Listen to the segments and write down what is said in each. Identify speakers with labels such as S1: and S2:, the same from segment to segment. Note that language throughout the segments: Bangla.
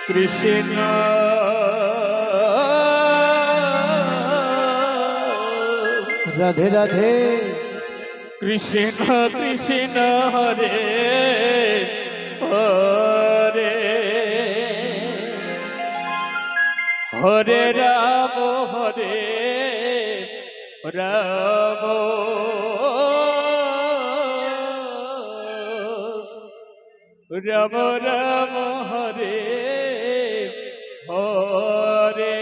S1: কৃষ্ণ
S2: রাধে রাধে
S1: কৃষ্ণ কৃষ্ণ হরে হরে হরে রাম রাম রাম রাম হরে হরে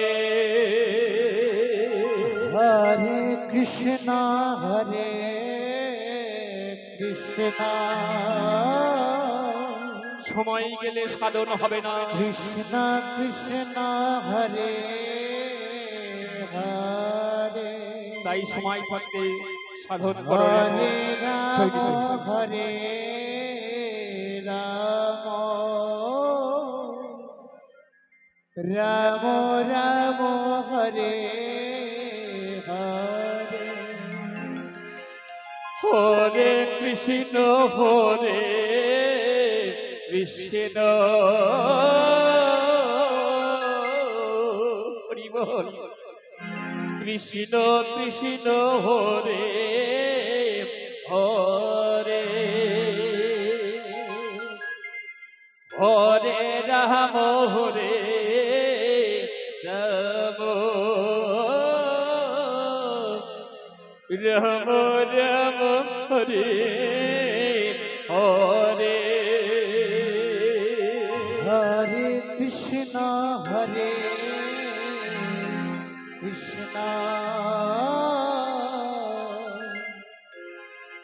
S2: হরে কৃষ্ণ
S1: সময় গেলে সাধন হবে না।
S2: কৃষ্ণ কৃষ্ণ হরে হরে
S1: তাই সময় থাকতে সাধন করো।
S2: হরে রাম হরে রাম রাম রাম হরে হরে
S1: হরে কৃষ্ণ কৃষ্ণ হরি বল। কৃষ্ণ কৃষ্ণ হরে হরে হরে রাম রাম রাম রাম হরে হরে
S2: হরে কৃষ্ণ কৃষ্ণ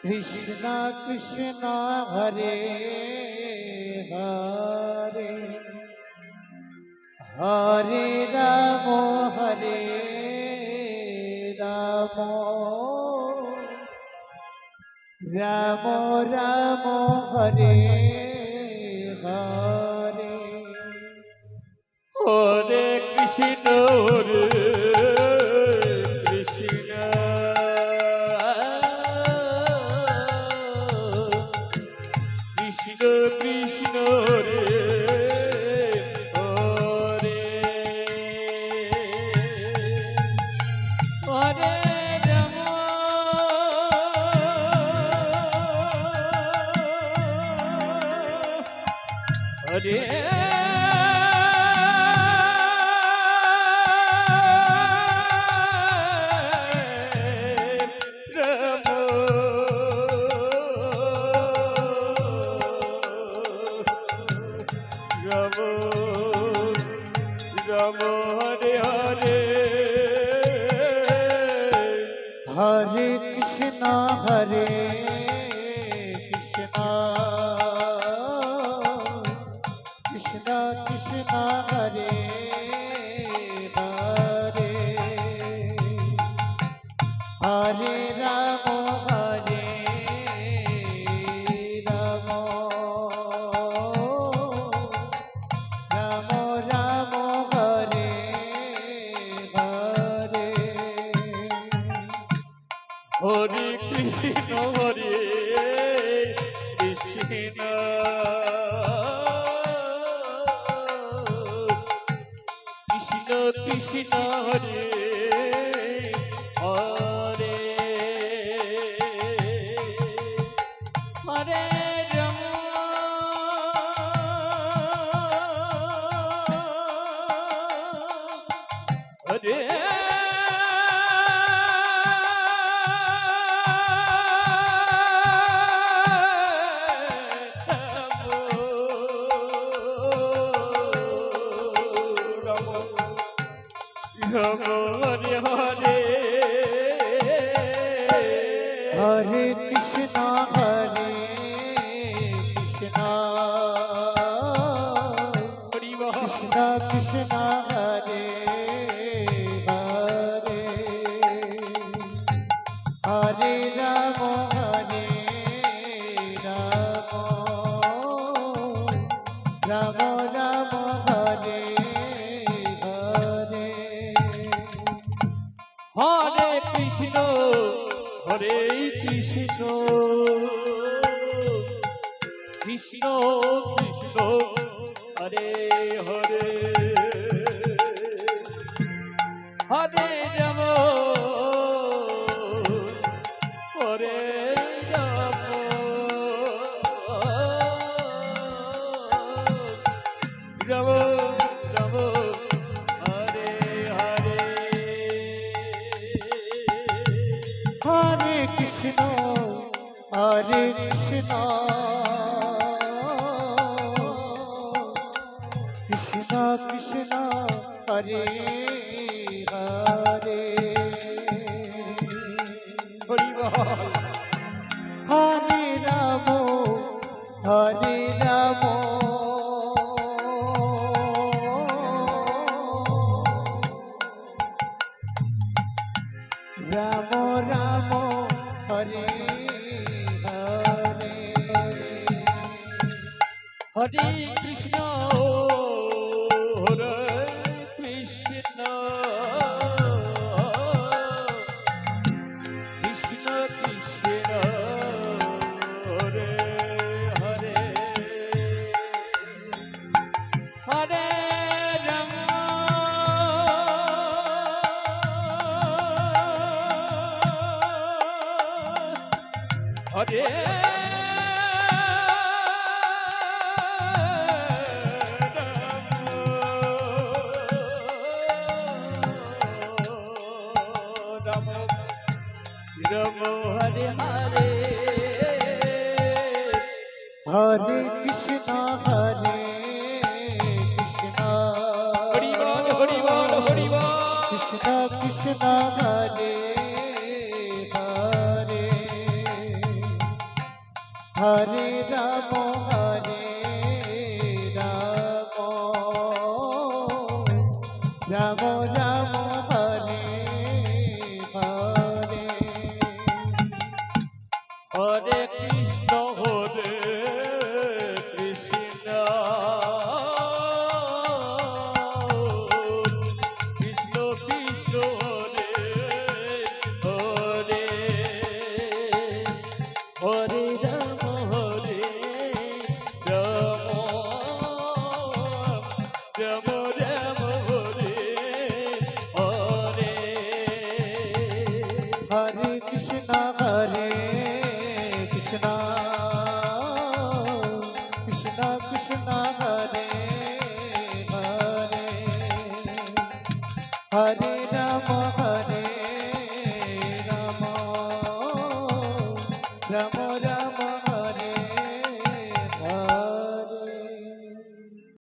S2: কৃষ্ণ কৃষ্ণ হরে হরে হরে রাম রাম রাম রাম হরে হরে
S1: হরে কৃষ্ণ কৃষ্ণ কৃষ্ণ কৃষ্ণ হরে হরে রাম হরে রাম রাম হরে হরে
S2: হরে কৃষ্ণ কৃষ্ণ কৃষ্ণ হরে হরে হরে রাম রাম রাম রাম হরে হরে
S1: হরে কৃষ্ণ কৃষ্ণ কৃষ্ণ কৃষ্ণ হরে হরে হরে রাম হরে হরে হরে
S2: হরে কৃষ্ণ কৃষ্ণ
S1: হরি
S2: কৃষ্ণ কৃষ্ণ হরে হরে হরে রাম রাম রাম হরে হরে
S1: হরে কৃষ্ণ কৃষ্ণ কৃষ্ণ হরে হরে হরে রাম হরে Ram Ram Ram Hare Hare
S2: Hare Krishna, Hare Krishna, Krishna Krishna, Hare Hare,
S1: Hari বল
S2: Hare Ramo, Hare Ramo, Ramo Ramo, Hare Hare.
S1: হরে কৃষ্ণ হরে কৃষ্ণ কৃষ্ণ কৃষ্ণ হরে হরে হরে রাম হরে Ram Ram Hare Hare
S2: Hare Krishna, Hare Krishna,
S1: Hari বল হরি বল হরি বল
S2: Krishna Krishna, Hare Hare, Hare Ramo, Hare Ramo, Ramo Ramo, Hare Hare.
S1: হরে কৃষ্ণ হরে কৃষ্ণ কৃষ্ণ কৃষ্ণ হরে হরে হরে রাম হরে Ram Ram Ram Hare Hare
S2: Hare Krishna, Hare Krishna, Krishna Krishna, Hare Hare, Hare Rama,